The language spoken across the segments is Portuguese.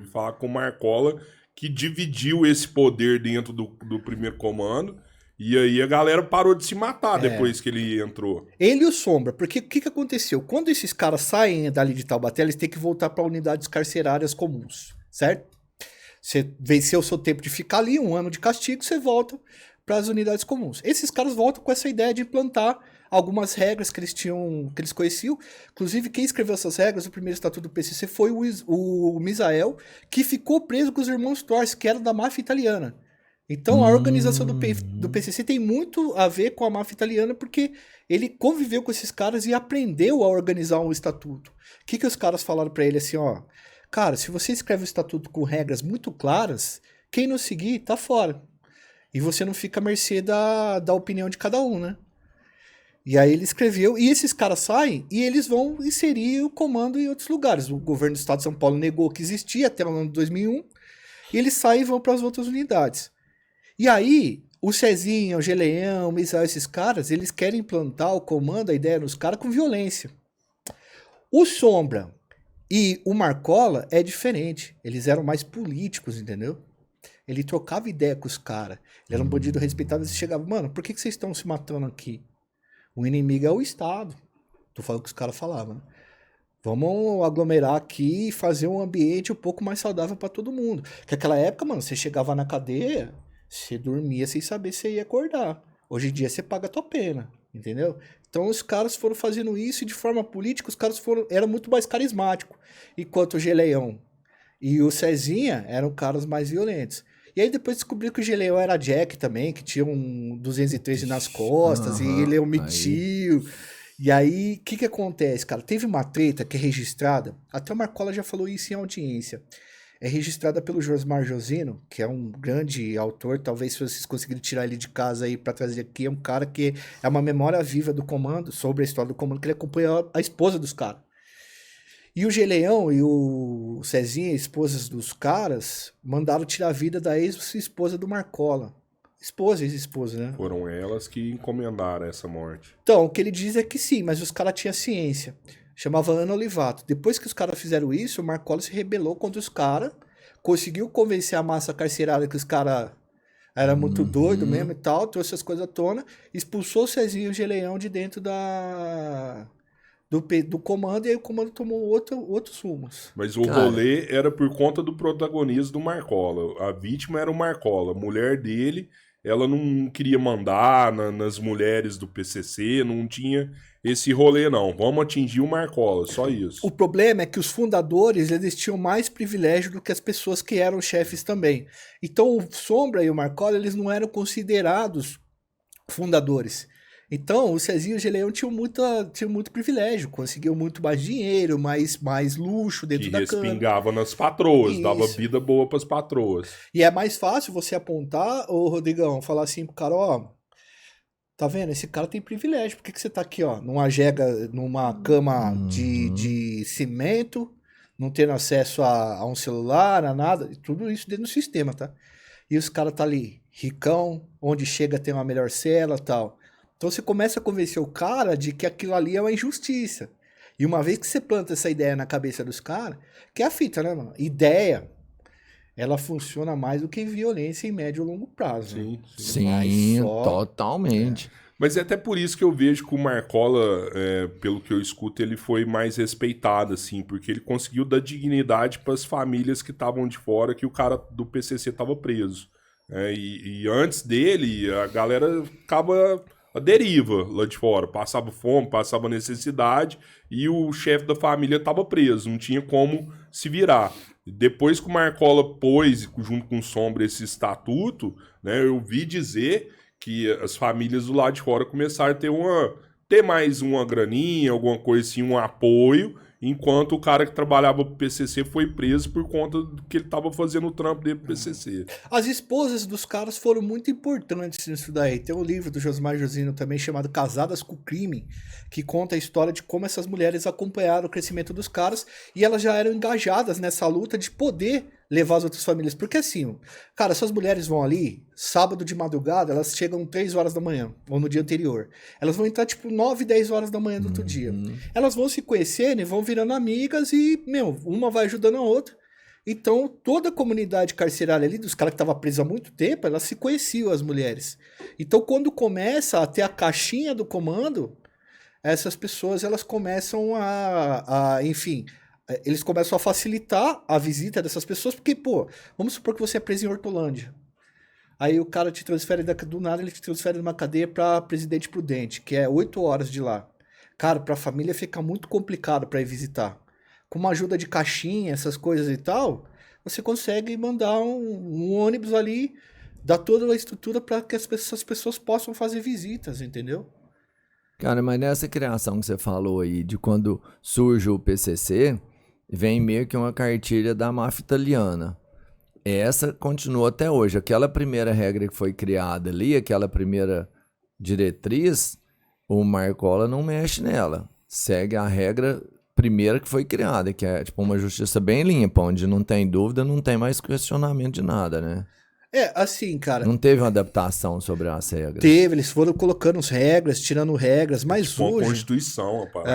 ouvi falar com o Marcola, que dividiu esse poder dentro do primeiro comando. E aí a galera parou de se matar depois que ele entrou. Ele e o Sombra, porque o que aconteceu? Quando esses caras saem dali de Taubaté, eles têm que voltar para unidades carcerárias comuns, certo? Você venceu o seu tempo de ficar ali, 1 ano de castigo, você volta para as unidades comuns. Esses caras voltam com essa ideia de implantar algumas regras que eles tinham, que eles conheciam. Inclusive, quem escreveu essas regras, o primeiro estatuto do PCC, foi o Misael, que ficou preso com os irmãos Torres, que eram da máfia italiana. Então, a organização do PCC tem muito a ver com a máfia italiana, porque ele conviveu com esses caras e aprendeu a organizar um estatuto. O que os caras falaram para ele assim, ó... Cara, se você escreve o estatuto com regras muito claras, quem não seguir, tá fora. E você não fica à mercê da opinião de cada um, né? E aí ele escreveu, e esses caras saem, e eles vão inserir o comando em outros lugares. O governo do estado de São Paulo negou que existia até o ano de 2001, e eles saem e vão para as outras unidades. E aí, o Cezinha, o Geleão, o Misael, esses caras, eles querem implantar o comando, a ideia nos caras, com violência. O Sombra e o Marcola é diferente. Eles eram mais políticos, entendeu? Ele trocava ideia com os caras. Ele era um bandido respeitado. Você chegava, mano, por que vocês estão se matando aqui? O inimigo é o Estado. Tô falando o que os caras falavam, né? Vamos aglomerar aqui e fazer um ambiente um pouco mais saudável pra todo mundo. Porque naquela época, mano, você chegava na cadeia, você dormia sem saber se ia acordar. Hoje em dia você paga a tua pena, entendeu? Então os caras foram fazendo isso e de forma política os caras eram muito mais carismáticos. Enquanto o Geleão e o Cezinha eram caras mais violentos. E aí depois descobriu que o Geleão era Jack também, que tinha um 213 nas costas, e ele omitiu. E aí, o que acontece, cara? Teve uma treta que é registrada, até o Marcola já falou isso em audiência, é registrada pelo Josmar Josino, que é um grande autor, talvez se vocês conseguirem tirar ele de casa aí pra trazer aqui, é um cara que é uma memória viva do comando, sobre a história do comando, que ele acompanhou a esposa dos caras. E o Geleão e o Cezinha, esposas dos caras, mandaram tirar a vida da ex-esposa do Marcola. Esposa, ex-esposa, né? Foram elas que encomendaram essa morte. Então, o que ele diz é que sim, mas os caras tinham ciência. Chamava Ana Olivato. Depois que os caras fizeram isso, o Marcola se rebelou contra os caras, conseguiu convencer a massa carcerária que os caras eram muito doidos mesmo e tal, trouxe as coisas à tona, expulsou o Cezinha e o Geleão de dentro do comando, e aí o comando tomou outros rumos. Mas o rolê era por conta do protagonismo do Marcola. A vítima era o Marcola. A mulher dele, ela não queria mandar nas mulheres do PCC, não tinha esse rolê não. Vamos atingir o Marcola, só isso. O problema é que os fundadores, eles tinham mais privilégio do que as pessoas que eram chefes também. Então o Sombra e o Marcola, eles não eram considerados fundadores. Então, o Cezinha e o Geleão tinham muito privilégio, conseguiam muito mais dinheiro, mais luxo dentro da cana. Que respingava nas patroas, dava vida boa pras patroas. E é mais fácil você apontar, ô Rodrigão, falar assim pro cara, ó, tá vendo? Esse cara tem privilégio, por que você tá aqui, ó, numa cama de cimento, não tendo acesso a um celular, a nada, tudo isso dentro do sistema, tá? E os caras tá ali, ricão, onde chega tem uma melhor cela e tal. Então você começa a convencer o cara de que aquilo ali é uma injustiça. E uma vez que você planta essa ideia na cabeça dos caras, que é a fita, né, mano? Ideia, ela funciona mais do que violência em médio e longo prazo. Sim, sim, totalmente. Mas é até por isso que eu vejo que o Marcola, pelo que eu escuto, ele foi mais respeitado, assim, porque ele conseguiu dar dignidade para as famílias que estavam de fora, que o cara do PCC estava preso. E antes dele, a galera ficava a deriva lá de fora, passava fome, passava necessidade, e o chefe da família estava preso, não tinha como se virar. Depois que o Marcola pôs, junto com o Sombra, esse estatuto, né, eu vi dizer que as famílias do lado de fora começaram a ter mais uma graninha, alguma coisa assim, um apoio, enquanto o cara que trabalhava pro PCC foi preso por conta do que ele tava fazendo o trampo dele pro PCC. As esposas dos caras foram muito importantes nisso daí. Tem um livro do Josmar Josino também chamado Casadas com o Crime, que conta a história de como essas mulheres acompanharam o crescimento dos caras e elas já eram engajadas nessa luta de poder levar as outras famílias. Porque assim, cara, essas mulheres vão ali, sábado de madrugada, elas chegam 3 horas da manhã, ou no dia anterior. Elas vão entrar tipo 9, 10 horas da manhã do outro dia. Elas vão se conhecendo e vão virando amigas e, uma vai ajudando a outra. Então, toda a comunidade carcerária ali, dos caras que estavam presos há muito tempo, elas se conheciam, as mulheres. Então, quando começa a ter a caixinha do comando, essas pessoas, elas começam enfim, eles começam a facilitar a visita dessas pessoas, porque, pô, vamos supor que você é preso em Hortolândia. Aí o cara te transfere, do nada, ele te transfere de uma cadeia pra Presidente Prudente, que é 8 horas de lá. Cara, pra família fica muito complicado pra ir visitar. Com uma ajuda de caixinha, essas coisas e tal, você consegue mandar um ônibus ali, dar toda a estrutura para que essas pessoas possam fazer visitas, entendeu? Cara, mas nessa criação que você falou aí, de quando surge o PCC, vem meio que uma cartilha da máfia italiana. Essa continua até hoje. Aquela primeira regra que foi criada ali, aquela primeira diretriz, o Marcola não mexe nela. Segue a regra primeira que foi criada, que é tipo uma justiça bem limpa, onde não tem dúvida, não tem mais questionamento de nada, né? Assim, cara... Não teve uma adaptação sobre as regras. Teve, eles foram colocando as regras, tirando regras, mas tipo hoje... uma Constituição, rapaz.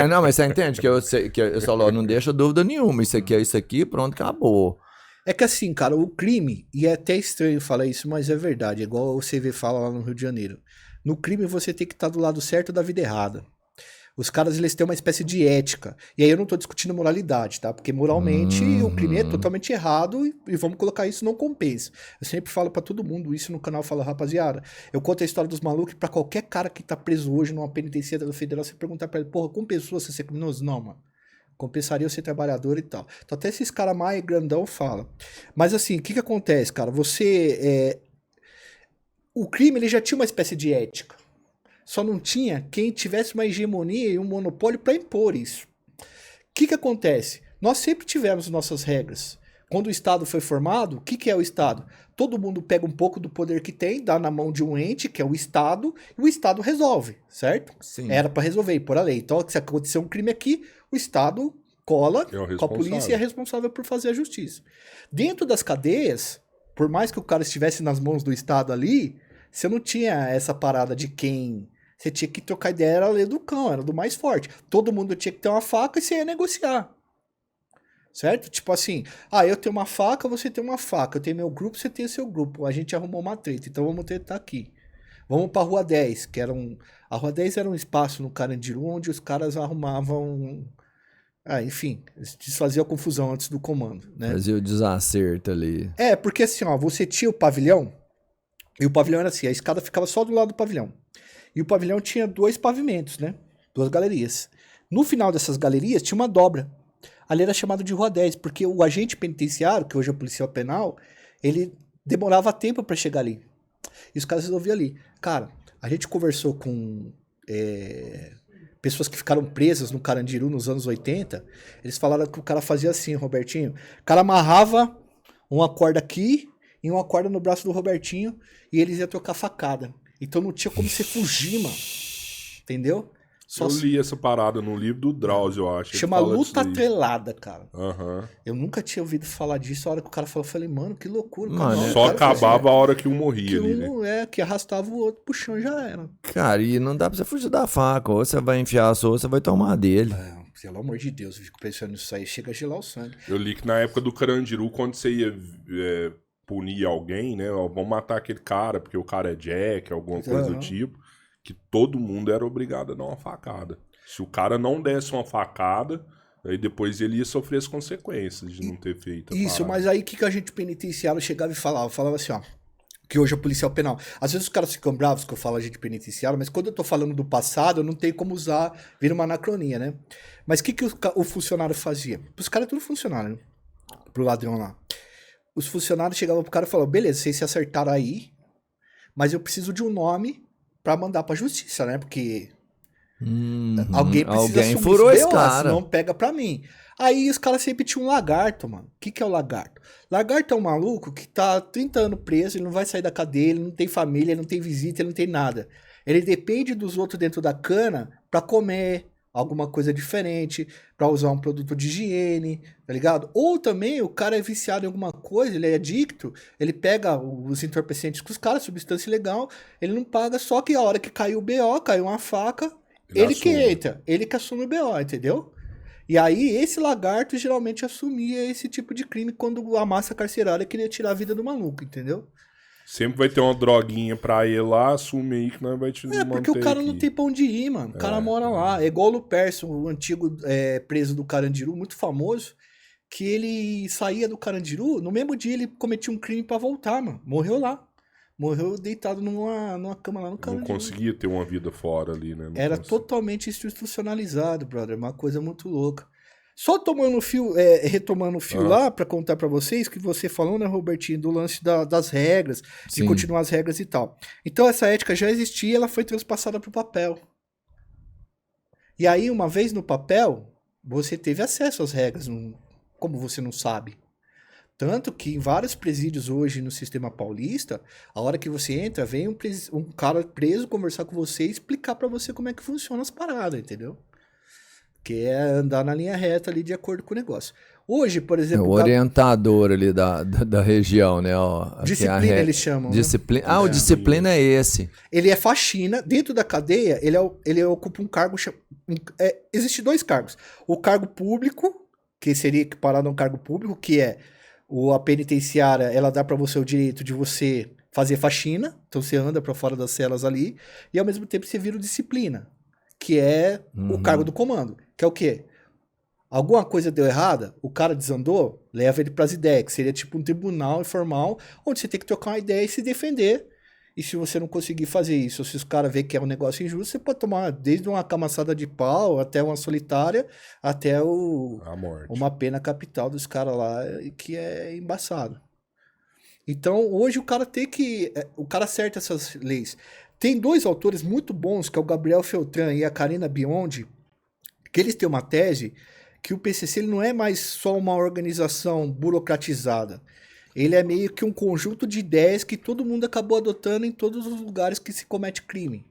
Não, mas você entende que eu falo, não deixa dúvida nenhuma, isso aqui, pronto, acabou. É que assim, cara, o crime, e é até estranho falar isso, mas é verdade, igual o CV fala lá no Rio de Janeiro. No crime você tem que estar do lado certo da vida errada. Os caras, eles têm uma espécie de ética. E aí eu não tô discutindo moralidade, tá? Porque moralmente o crime é totalmente errado e vamos colocar isso, não compensa. Eu sempre falo pra todo mundo isso no canal, falo, rapaziada, eu conto a história dos malucos pra qualquer cara que tá preso hoje numa penitenciária da Federal, você perguntar pra ele, porra, compensou você ser criminoso? Não, mano. Compensaria eu ser trabalhador e tal. Então até esses caras mais grandão falam. Mas assim, o que acontece, cara? O crime, ele já tinha uma espécie de ética. Só não tinha quem tivesse uma hegemonia e um monopólio para impor isso. O que acontece? Nós sempre tivemos nossas regras. Quando o Estado foi formado, o que é o Estado? Todo mundo pega um pouco do poder que tem, dá na mão de um ente, que é o Estado, e o Estado resolve, certo? Sim. Era para resolver e pôr a lei. Então, se acontecer um crime aqui, o Estado cola com a polícia e é responsável por fazer a justiça. Dentro das cadeias, por mais que o cara estivesse nas mãos do Estado ali, você não tinha essa parada de quem... Você tinha que trocar ideia, era a lei do cão, era do mais forte. Todo mundo tinha que ter uma faca e você ia negociar. Certo? Tipo assim, eu tenho uma faca, você tem uma faca. Eu tenho meu grupo, você tem o seu grupo. A gente arrumou uma treta, então vamos tentar aqui. Vamos pra Rua 10, que era A Rua 10 era um espaço no Carandiru onde os caras arrumavam... enfim, eles desfaziam a confusão antes do comando, né? Fazia o desacerto ali. Porque assim, você tinha o pavilhão, e o pavilhão era assim, a escada ficava só do lado do pavilhão. E o pavilhão tinha 2 pavimentos, né? 2 galerias. No final dessas galerias tinha uma dobra. Ali era chamado de Rua 10, porque o agente penitenciário, que hoje é o policial penal, ele demorava tempo para chegar ali. E os caras resolviam ali. Cara, a gente conversou com pessoas que ficaram presas no Carandiru nos anos 80. Eles falaram que o cara fazia assim, Robertinho. O cara amarrava uma corda aqui e uma corda no braço do Robertinho e eles iam trocar facada. Então não tinha como você fugir, mano. Entendeu? Eu li essa parada no livro do Drauzio, eu acho. Chama Luta Atrelada, cara. Uhum. Eu nunca tinha ouvido falar disso. A hora que o cara falou, eu falei, mano, que loucura. Mano, só acabava a hora que um morria ali, né? Que arrastava o outro pro chão já era. Cara, e não dá pra você fugir da faca. Ou você vai enfiar a sua, ou você vai tomar dele. Pelo amor de Deus, eu fico pensando nisso aí. Chega a gelar o sangue. Eu li que na época do Carandiru, quando você ia... punir alguém, né? Vamos matar aquele cara porque o cara é Jack, alguma coisa do tipo, que todo mundo era obrigado a dar uma facada. Se o cara não desse uma facada, aí depois ele ia sofrer as consequências de não ter feito. Isso, mas aí o que a gente penitenciário chegava e falava? Falava assim, que hoje é policial penal. Às vezes os caras ficam bravos que eu falo agente penitenciário, mas quando eu tô falando do passado, eu não tenho como usar, vira uma anacronia, né? Mas o que o funcionário fazia? Os caras tudo funcionário, né? Pro ladrão lá. Os funcionários chegavam pro cara e falavam, beleza, vocês se acertaram aí, mas eu preciso de um nome pra mandar pra justiça, né? Porque alguém precisa assumir furou esse BO, cara. senão pega pra mim. Aí os caras sempre tinham um lagarto, mano. O que é o lagarto? Lagarto é um maluco que tá há 30 anos preso, ele não vai sair da cadeia, ele não tem família, ele não tem visita, ele não tem nada. Ele depende dos outros dentro da cana pra comer alguma coisa diferente, pra usar um produto de higiene, tá ligado? Ou também o cara é viciado em alguma coisa, ele é adicto, ele pega os entorpecentes com os caras, substância ilegal, ele não paga, só que a hora que caiu o BO, caiu uma faca, ele que entra, ele que assume o BO, entendeu? E aí, esse lagarto geralmente assumia esse tipo de crime quando a massa carcerária queria tirar a vida do maluco, entendeu? Sempre vai ter uma droguinha pra ir lá, assume aí que nós vai te É, porque o manter cara aqui. não tem pra onde ir, mano. O cara mora lá. É igual o Lupercio, o antigo preso do Carandiru, muito famoso, que ele saía do Carandiru, no mesmo dia ele cometia um crime pra voltar, mano. Morreu lá. Morreu deitado numa cama lá no Não Carandiru. conseguia ter uma vida fora ali, né? Não Era conseguia. totalmente institucionalizado, brother. Uma coisa muito louca. Só tomando o fio, retomando o fio lá pra contar pra vocês que você falou, né, Robertinho, do lance das regras, de Sim. continuar as regras e tal. Então essa ética já existia, ela foi transpassada pro papel. E aí, uma vez no papel, você teve acesso às regras, como você não sabe. Tanto que em vários presídios hoje no sistema paulista, a hora que você entra, vem um cara preso conversar com você e explicar pra você como é que funciona as paradas, entendeu? Que é andar na linha reta ali de acordo com o negócio. Hoje, por É exemplo, o orientador ali da região, né? Ó, aqui disciplina eles chamam, né? Disciplina. Ah, o disciplina é esse. Ele é faxina. Dentro da cadeia, ele ocupa um cargo... Existem dois cargos. O cargo público, que seria equiparado a um cargo público, que é a penitenciária, ela dá pra você o direito de você fazer faxina, então você anda pra fora das celas ali, e ao mesmo tempo você vira o disciplina, que é o cargo do comando, que é o quê? Alguma coisa deu errada, o cara desandou, leva ele pras ideias, que seria tipo um tribunal informal, onde você tem que trocar uma ideia e se defender. E se você não conseguir fazer isso, ou se os caras verem que é um negócio injusto, você pode tomar desde uma camaçada de pau, até uma solitária, até A morte. uma pena capital dos caras lá, que é embaçado. Então, hoje o cara acerta essas leis. Tem dois autores muito bons, que é o Gabriel Feltran e a Karina Biondi, que eles têm uma tese que o PCC ele não é mais só uma organização burocratizada. Ele é meio que um conjunto de ideias que todo mundo acabou adotando em todos os lugares que se comete crime.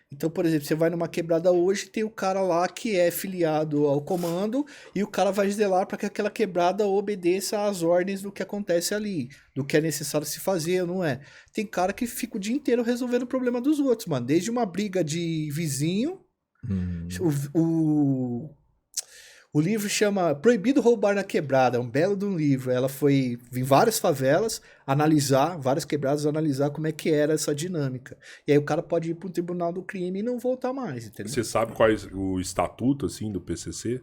Então, por exemplo, você vai numa quebrada hoje, tem o cara lá que é filiado ao comando e o cara vai zelar para que aquela quebrada obedeça às ordens do que acontece ali, do que é necessário se fazer, não é? Tem cara que fica o dia inteiro resolvendo o problema dos outros, mano. Desde uma briga de vizinho, o livro chama Proibido Roubar na Quebrada, é um belo de um livro. Ela foi em várias favelas analisar, várias quebradas, analisar como é que era essa dinâmica. E aí o cara pode ir para um tribunal do crime e não voltar mais, entendeu? Você sabe qual é o estatuto, assim, do PCC?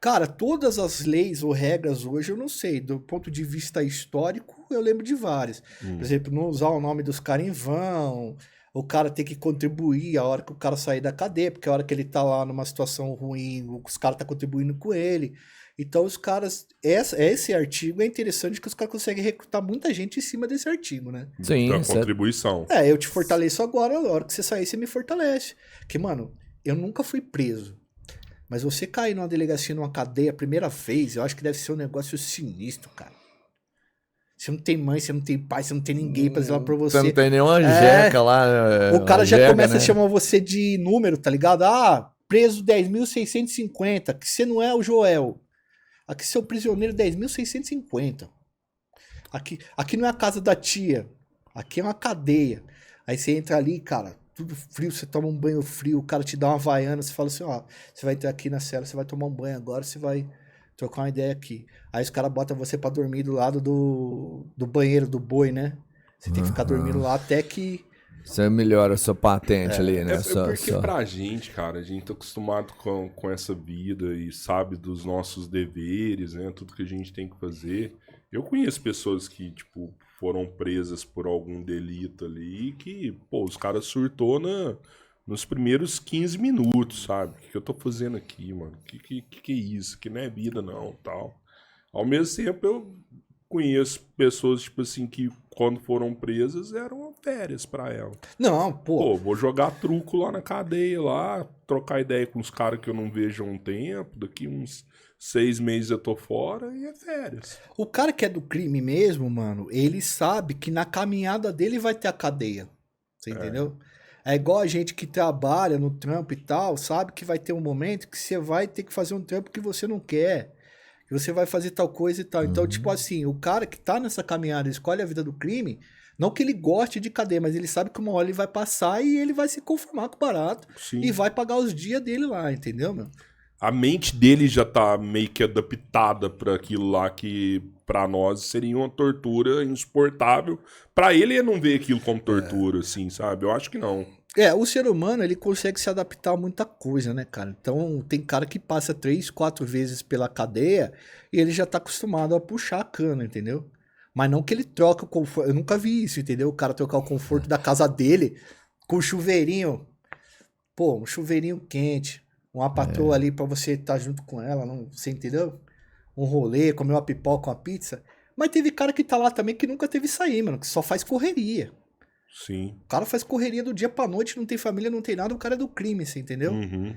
Cara, todas as leis ou regras hoje eu não sei. Do ponto de vista histórico, eu lembro de várias. Por exemplo, não usar o nome dos caras em vão. O cara tem que contribuir a hora que o cara sair da cadeia, porque a hora que ele tá lá numa situação ruim, os caras tá contribuindo com ele. Então os caras... Esse artigo é interessante que os caras conseguem recrutar muita gente em cima desse artigo, né? Sim, Da contribuição. Eu te fortaleço agora, a hora que você sair, você me fortalece. Porque, mano, eu nunca fui preso. Mas você cair numa delegacia, numa cadeia a primeira vez, eu acho que deve ser um negócio sinistro, cara. Você não tem mãe, você não tem pai, você não tem ninguém pra zelar por você. Você não tem nenhuma jeca lá. O cara já jeca, começa né? a chamar você de número, tá ligado? Ah, preso 10.650, que você não é o Joel. Aqui você é o prisioneiro 10.650. Aqui não é a casa da tia. Aqui é uma cadeia. Aí você entra ali, cara, tudo frio, você toma um banho frio, o cara te dá uma havaiana, você fala assim, ó, você vai entrar aqui na cela, você vai tomar um banho agora, você vai trocar uma ideia aqui. Aí os caras botam você pra dormir do lado do banheiro do boi, né? Você tem que ficar dormindo lá até que... Você melhora a sua patente ali, né? Porque pra gente, cara, a gente tá acostumado com essa vida e sabe dos nossos deveres, né? Tudo que a gente tem que fazer. Eu conheço pessoas que, tipo, foram presas por algum delito ali e que, pô, os caras surtou nos primeiros 15 minutos, sabe? O que eu tô fazendo aqui, mano? Que é isso? Que não é vida, não, tal. Ao mesmo tempo, eu conheço pessoas, tipo assim, que quando foram presas, eram férias pra ela. Não, pô. Pô, vou jogar truco lá na cadeia, lá, trocar ideia com os caras que eu não vejo há um tempo, daqui uns 6 meses eu tô fora e é férias. O cara que é do crime mesmo, mano, ele sabe que na caminhada dele vai ter a cadeia. Você entendeu? É igual a gente que trabalha no trampo e tal, sabe que vai ter um momento que você vai ter que fazer um trampo que você não quer. Que você vai fazer tal coisa e tal. Então, tipo assim, o cara que tá nessa caminhada, escolhe a vida do crime, não que ele goste de cadeia, mas ele sabe que uma hora ele vai passar e ele vai se conformar com o barato. Sim. E vai pagar os dias dele lá, entendeu, meu? a mente dele já tá meio que adaptada para aquilo lá que pra nós seria uma tortura insuportável. Pra ele não ver aquilo como tortura, assim, sabe? Eu acho que não. O ser humano, ele consegue se adaptar a muita coisa, né, cara? Então, tem cara que passa 3, 4 vezes pela cadeia e ele já tá acostumado a puxar a cana, entendeu? Mas não que ele troca o conforto. Eu nunca vi isso, entendeu? O cara trocar o conforto da casa dele com o chuveirinho. Pô, um chuveirinho quente. Uma patroa ali pra você estar junto com ela, não, você entendeu? Um rolê, comer uma pipoca, uma pizza. Mas teve cara que tá lá também que nunca teve isso aí, mano, que só faz correria. Sim. O cara faz correria do dia pra noite, não tem família, não tem nada, o cara é do crime, você entendeu? Uhum.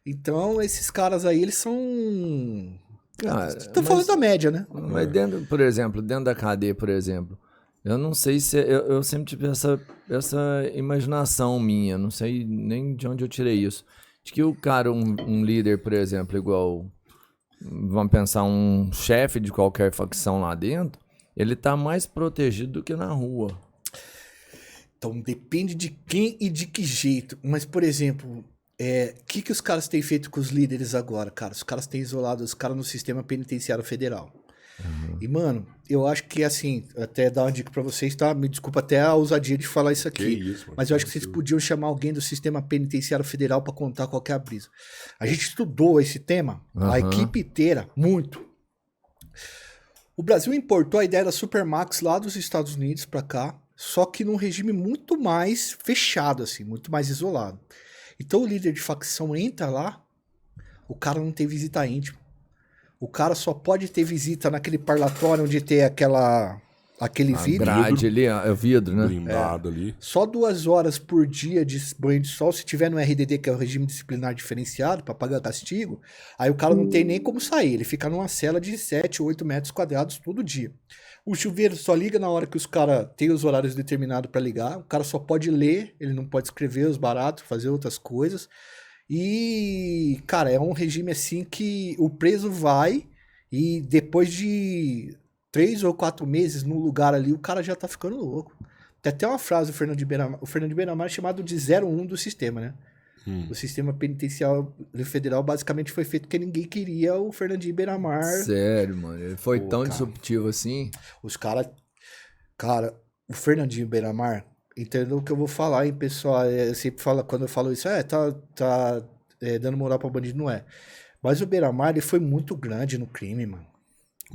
Então, esses caras aí, eles são... Cara, Tô falando da média, né? Mas dentro, por exemplo, dentro da cadeia, por exemplo, eu não sei se... Eu sempre tive essa imaginação minha, não sei nem de onde eu tirei isso. De que o cara, um líder, por exemplo, igual... Vamos pensar, um chefe de qualquer facção lá dentro, ele tá mais protegido do que na rua. Então, depende de quem e de que jeito. Mas, por exemplo, o que os caras têm feito com os líderes agora, cara? Os caras têm isolado os caras no sistema penitenciário federal. E, mano, eu acho que, assim, até dar uma dica pra vocês, tá? Me desculpa até a ousadia de falar isso aqui. Que isso, mano. Mas eu acho que vocês podiam chamar alguém do sistema penitenciário federal pra contar qual que é a brisa. A gente estudou esse tema, a equipe inteira, muito. O Brasil importou a ideia da Supermax lá dos Estados Unidos pra cá, só que num regime muito mais fechado, assim, muito mais isolado. Então o líder de facção entra lá, o cara não tem visita íntima. O cara só pode ter visita naquele parlatório onde tem aquele vidro. Grade ali, é o vidro, né? Blindado ali. Só 2 horas por dia de banho de sol, se tiver no RDD, que é o regime disciplinar diferenciado, pra pagar castigo, aí o cara não tem nem como sair. Ele fica numa cela de 7, 8 metros quadrados todo dia. O chuveiro só liga na hora que os caras têm os horários determinados pra ligar. O cara só pode ler, ele não pode escrever os baratos, fazer outras coisas. E, cara, é um regime assim que o preso vai e depois de 3 ou 4 meses no lugar ali, o cara já tá ficando louco. Tem até uma frase do Fernando de Beiramar. O Fernando de Beiramar é chamado de 01 do sistema, né? O sistema penitenciário federal basicamente foi feito porque ninguém queria o Fernandinho Beiramar. Sério, mano. Ele foi tão cara. disruptivo assim. Os caras... Cara, o Fernandinho Beiramar... Entendeu o que eu vou falar, hein, pessoal? Eu sempre falo, quando eu falo isso, tá dando moral pra bandido, não é. Mas o Beiramar, ele foi muito grande no crime, mano.